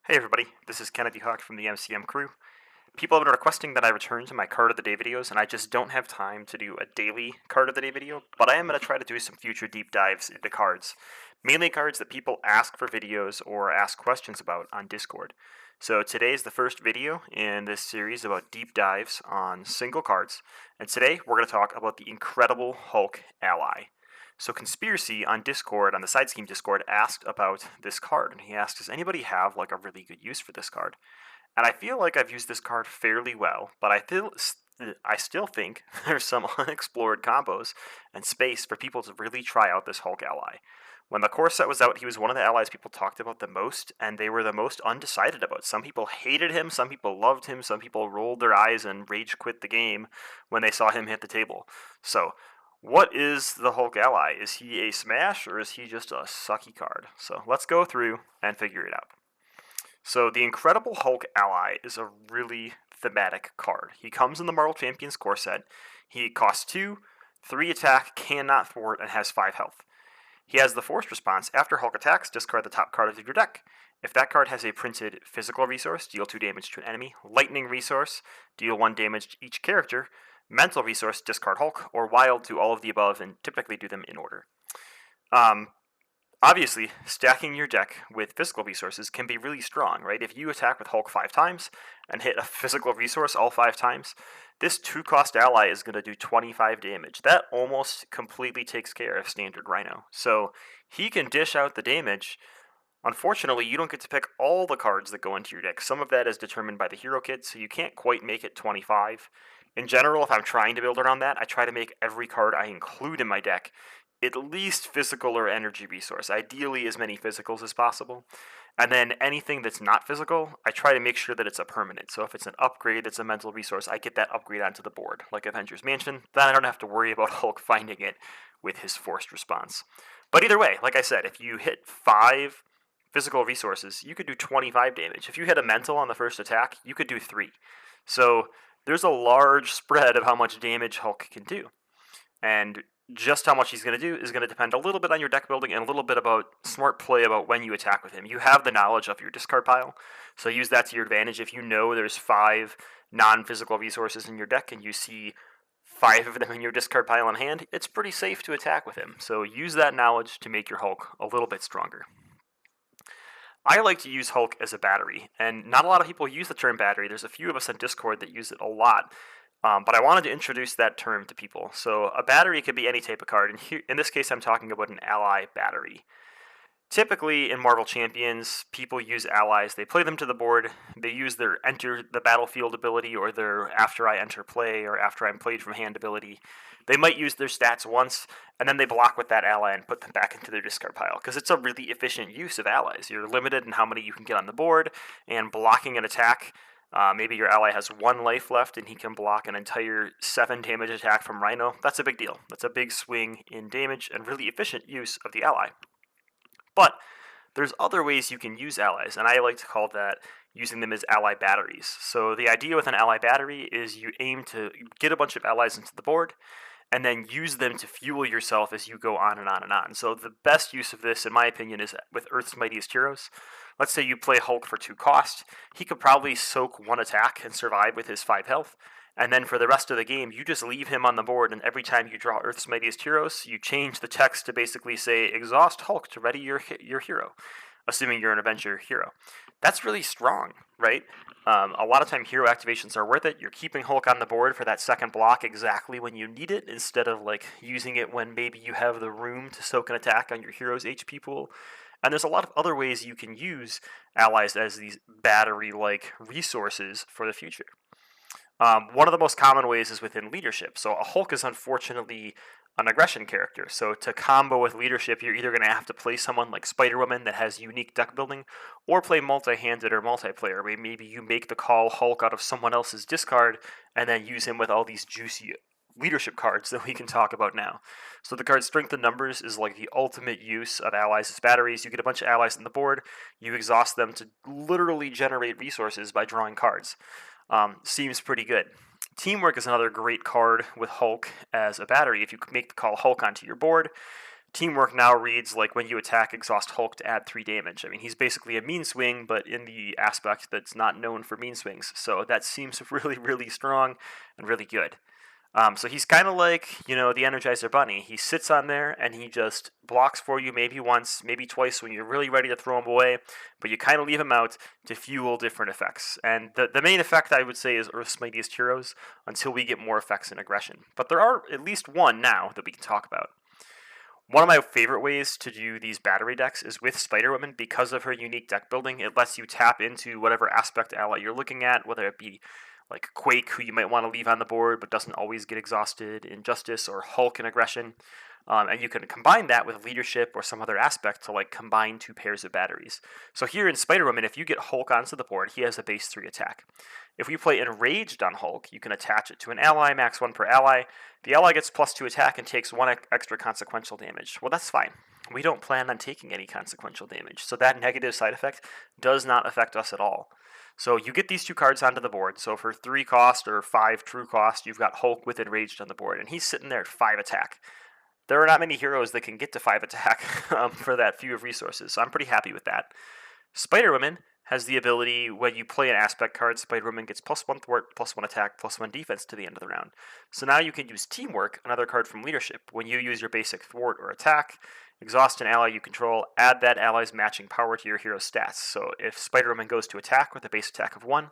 Hey everybody, this is Kennedy Hawk from the MCM crew. People have been requesting that I return to my card of the day videos, and I just don't have time to do a daily card of the day video, but I am going to try to do some future deep dives into cards. Mainly cards that people ask for videos or ask questions about on Discord. So today is the first video in this series about deep dives on single cards, and today we're going to talk about the Incredible Hulk Ally. So Conspiracy on Discord, on the Side Scheme Discord, asked about this card, and he asked, does anybody have like a really good use for this card? And I feel like I've used this card fairly well, but I still think there's some unexplored combos and space for people to really try out this Hulk ally. When the core set was out, he was one of the allies people talked about the most, and they were the most undecided about. Some people hated him, some people loved him, some people rolled their eyes and rage quit the game when they saw him hit the table. So, what is the Hulk ally? Is he a smash or is he just a sucky card? So, let's go through and figure it out. So the Incredible Hulk ally is a really thematic card. He comes in the Marvel Champions core set. He costs 2, 3 attack, cannot thwart, and has 5 health. He has the forced response. After Hulk attacks, discard the top card of your deck. If that card has a printed physical resource, deal 2 damage to an enemy. Lightning resource, deal 1 damage to each character. Mental resource, discard Hulk, or wild to all of the above, and typically do them in order. Um, Obviously, stacking your deck with physical resources can be really strong, right? If you attack with Hulk 5 times and hit a physical resource all 5 times, this 2-cost ally is going to do 25 damage. That almost completely takes care of standard Rhino. So he can dish out the damage. Unfortunately, you don't get to pick all the cards that go into your deck. Some of that is determined by the hero kit, so you can't quite make it 25. In general, if I'm trying to build around that, I try to make every card I include in my deck at least physical or energy resource, ideally as many physicals as possible. And then anything that's not physical, I try to make sure that it's a permanent. So if it's an upgrade that's a mental resource, I get that upgrade onto the board, like Avengers Mansion. Then I don't have to worry about Hulk finding it with his forced response. But either way, like I said, if you hit 5 physical resources, you could do 25 damage. If you hit a mental on the first attack, you could do 3. So there's a large spread of how much damage Hulk can do. And just how much he's going to do is going to depend a little bit on your deck building and a little bit about smart play about when you attack with him. You have the knowledge of your discard pile, so use that to your advantage. If you know there's 5 non-physical resources in your deck and you see 5 of them in your discard pile in hand, it's pretty safe to attack with him. So use that knowledge to make your Hulk a little bit stronger. I like to use Hulk as a battery, and not a lot of people use the term battery. There's a few of us on Discord that use it a lot, but I wanted to introduce that term to people. So a battery could be any type of card, and here, in this case, I'm talking about an ally battery. Typically, in Marvel Champions, people use allies. They play them to the board. They use their enter the battlefield ability or their after I enter play or after I'm played from hand ability. They might use their stats once, and then they block with that ally and put them back into their discard pile because it's a really efficient use of allies. You're limited in how many you can get on the board, and blocking an attack. Maybe your ally has 1 life left and he can block an entire 7 damage attack from Rhino. That's a big deal. That's a big swing in damage and really efficient use of the ally. But there's other ways you can use allies, and I like to call that using them as ally batteries. So the idea with an ally battery is you aim to get a bunch of allies into the board, and then use them to fuel yourself as you go on and on and on. So the best use of this, in my opinion, is with Earth's Mightiest Heroes. Let's say you play Hulk for 2 cost. He could probably soak 1 attack and survive with his 5 health. And then for the rest of the game, you just leave him on the board, and every time you draw Earth's Mightiest Heroes, you change the text to basically say, exhaust Hulk to ready your hero, assuming you're an Avenger hero. That's really strong, right? A lot of time hero activations are worth it. You're keeping Hulk on the board for that second block exactly when you need it, instead of like using it when maybe you have the room to soak an attack on your hero's HP pool. And there's a lot of other ways you can use allies as these battery-like resources for the future. One of the most common ways is within leadership. So a Hulk is unfortunately an aggression character. So to combo with leadership, you're either going to have to play someone like Spider-Woman that has unique deck building, or play multi-handed or multiplayer, where maybe you make the call Hulk out of someone else's discard and then use him with all these juicy leadership cards that we can talk about now. So the card Strength in Numbers is like the ultimate use of allies as batteries. You get a bunch of allies on the board, you exhaust them to literally generate resources by drawing cards. Seems pretty good. Teamwork is another great card with Hulk as a battery. If you make the call Hulk onto your board, Teamwork now reads like when you attack, exhaust Hulk to add 3 damage. I mean, he's basically a mean swing, but in the aspect that's not known for mean swings. So that seems really, really strong and really good. So he's kind of like, the Energizer Bunny. He sits on there and he just blocks for you maybe once, maybe twice when you're really ready to throw him away, but you kind of leave him out to fuel different effects. And the main effect, I would say, is Earth's Mightiest Heroes until we get more effects in aggression. But there are at least one now that we can talk about. One of my favorite ways to do these battery decks is with Spider-Woman because of her unique deck building. It lets you tap into whatever aspect ally you're looking at, whether it be like Quake, who you might want to leave on the board but doesn't always get exhausted, Injustice, or Hulk in aggression. And you can combine that with leadership or some other aspect to like combine 2 pairs of batteries. So here in Spider-Woman, if you get Hulk onto the board, he has a base 3 attack. If we play Enraged on Hulk, you can attach it to an ally, max 1 per ally. The ally gets +2 attack and takes 1 extra consequential damage. Well, that's fine. We don't plan on taking any consequential damage, so that negative side effect does not affect us at all. So you get these 2 cards onto the board. So for 3 cost or 5 true cost, you've got Hulk with Enraged on the board, and he's sitting there at 5 attack. There are not many heroes that can get to 5 attack for that few of resources, so I'm pretty happy with that. Spider-Woman has the ability, when you play an aspect card, Spider-Woman gets +1 thwart, +1 attack, +1 defense to the end of the round. So now you can use Teamwork, another card from Leadership. When you use your basic thwart or attack, exhaust an ally you control, add that ally's matching power to your hero's stats. So if Spider-Woman goes to attack with a base attack of 1,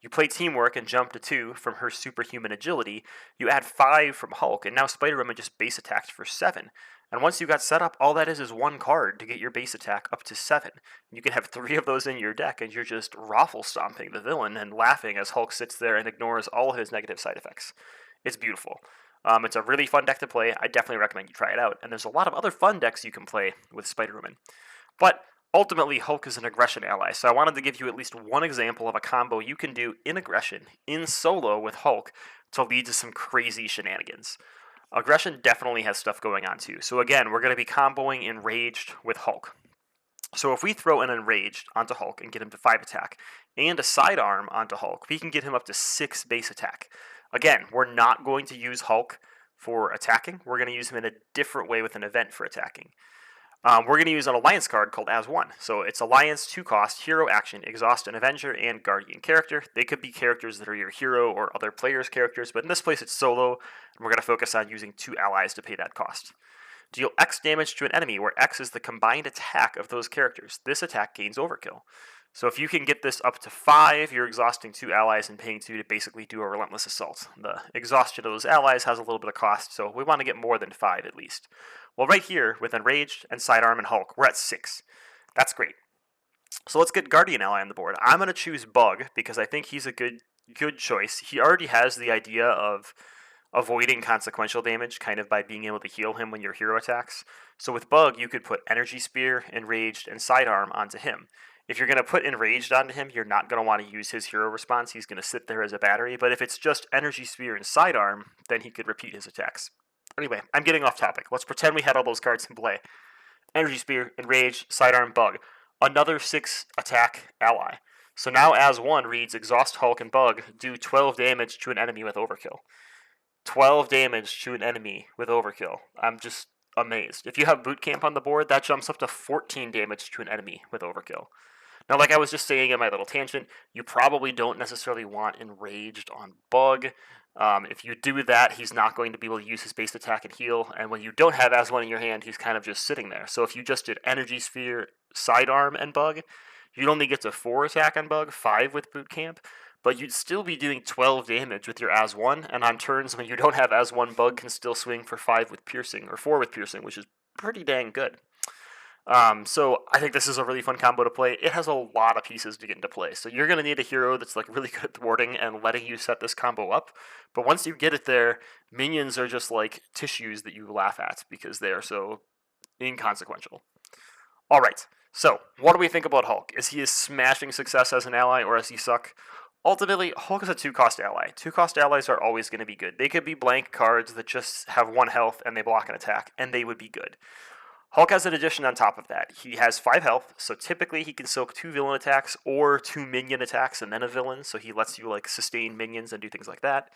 you play Teamwork and jump to 2 from her superhuman agility, you add 5 from Hulk, and now Spider-Woman just base attacked for 7. And once you got set up, all that is 1 card to get your base attack up to 7. You can have 3 of those in your deck, and you're just raffle stomping the villain and laughing as Hulk sits there and ignores all of his negative side effects. It's beautiful. It's a really fun deck to play. I definitely recommend you try it out. And there's a lot of other fun decks you can play with Spider-Woman. But ultimately, Hulk is an aggression ally, so I wanted to give you at least one example of a combo you can do in aggression, in solo with Hulk, to lead to some crazy shenanigans. Aggression definitely has stuff going on too. So again, we're going to be comboing Enraged with Hulk. So if we throw an Enraged onto Hulk and get him to 5 attack, and a Sidearm onto Hulk, we can get him up to 6 base attack. Again, we're not going to use Hulk for attacking. We're going to use him in a different way with an event for attacking. We're going to use an Alliance card called As One. So it's Alliance, 2 cost, hero action, exhaust an Avenger, and Guardian character. They could be characters that are your hero or other players' characters, but in this place it's solo, and we're going to focus on using 2 allies to pay that cost. Deal X damage to an enemy, where X is the combined attack of those characters. This attack gains overkill. So if you can get this up to 5, you're exhausting 2 allies and paying 2 to basically do a relentless assault. The exhaustion of those allies has a little bit of cost, so we want to get more than 5 at least. Well, right here, with Enraged and Sidearm and Hulk, we're at 6. That's great. So let's get Guardian Ally on the board. I'm going to choose Bug, because I think he's a good choice. He already has the idea of avoiding consequential damage, kind of by being able to heal him when your hero attacks. So with Bug, you could put Energy Spear, Enraged, and Sidearm onto him. If you're going to put Enraged onto him, you're not going to want to use his hero response. He's going to sit there as a battery. But if it's just Energy Spear and Sidearm, then he could repeat his attacks. Anyway, I'm getting off topic. Let's pretend we had all those cards in play. Energy Spear, Enraged, Sidearm, Bug. Another 6 attack ally. So now As One reads Exhaust Hulk and Bug, do 12 damage to an enemy with Overkill. 12 damage to an enemy with Overkill. I'm just amazed. If you have Boot Camp on the board, that jumps up to 14 damage to an enemy with Overkill. Now, like I was just saying in my little tangent, you probably don't necessarily want Enraged on Bug. If you do that, he's not going to be able to use his base attack and heal, and when you don't have As One in your hand, he's kind of just sitting there. So if you just did Energy Sphere, Sidearm, and Bug, you'd only get to 4 attack on Bug, 5 with Boot Camp, but you'd still be doing 12 damage with your As One, and on turns when you don't have As One, Bug can still swing for 5 with Piercing, or 4 with Piercing, which is pretty dang good. So I think this is a really fun combo to play. It has a lot of pieces to get into play. So you're going to need a hero that's like really good at thwarting and letting you set this combo up. But once you get it there, minions are just like tissues that you laugh at because they are so inconsequential. All right. So what do we think about Hulk? Is he a smashing success as an ally, or does he suck? Ultimately, Hulk is a 2-cost ally. 2-cost allies are always going to be good. They could be blank cards that just have 1 health and they block an attack, and they would be good. Hulk has an addition on top of that. He has 5 health, so typically he can soak 2 villain attacks or 2 minion attacks and then a villain, so he lets you like sustain minions and do things like that.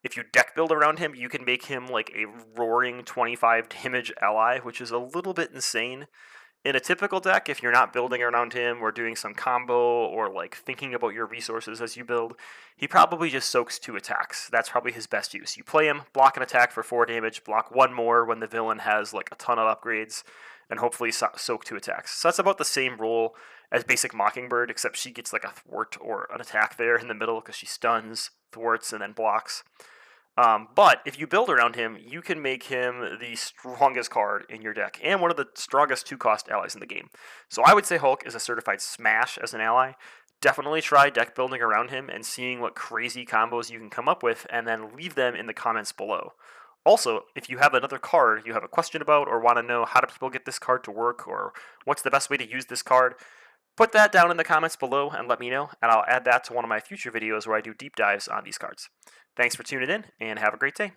If you deck build around him, you can make him like a roaring 25 damage ally, which is a little bit insane. In a typical deck, if you're not building around him or doing some combo or like thinking about your resources as you build, he probably just soaks 2 attacks. That's probably his best use. You play him, block an attack for 4 damage, block 1 more when the villain has like a ton of upgrades, and hopefully soak 2 attacks. So that's about the same role as basic Mockingbird, except she gets like a thwart or an attack there in the middle because she stuns, thwarts, and then blocks. But if you build around him, you can make him the strongest card in your deck and one of the strongest 2-cost allies in the game. So I would say Hulk is a certified smash as an ally. Definitely try deck building around him and seeing what crazy combos you can come up with, and then leave them in the comments below. Also, if you have another card you have a question about or want to know how do people get this card to work or what's the best way to use this card, put that down in the comments below and let me know, and I'll add that to one of my future videos where I do deep dives on these cards. Thanks for tuning in, and have a great day.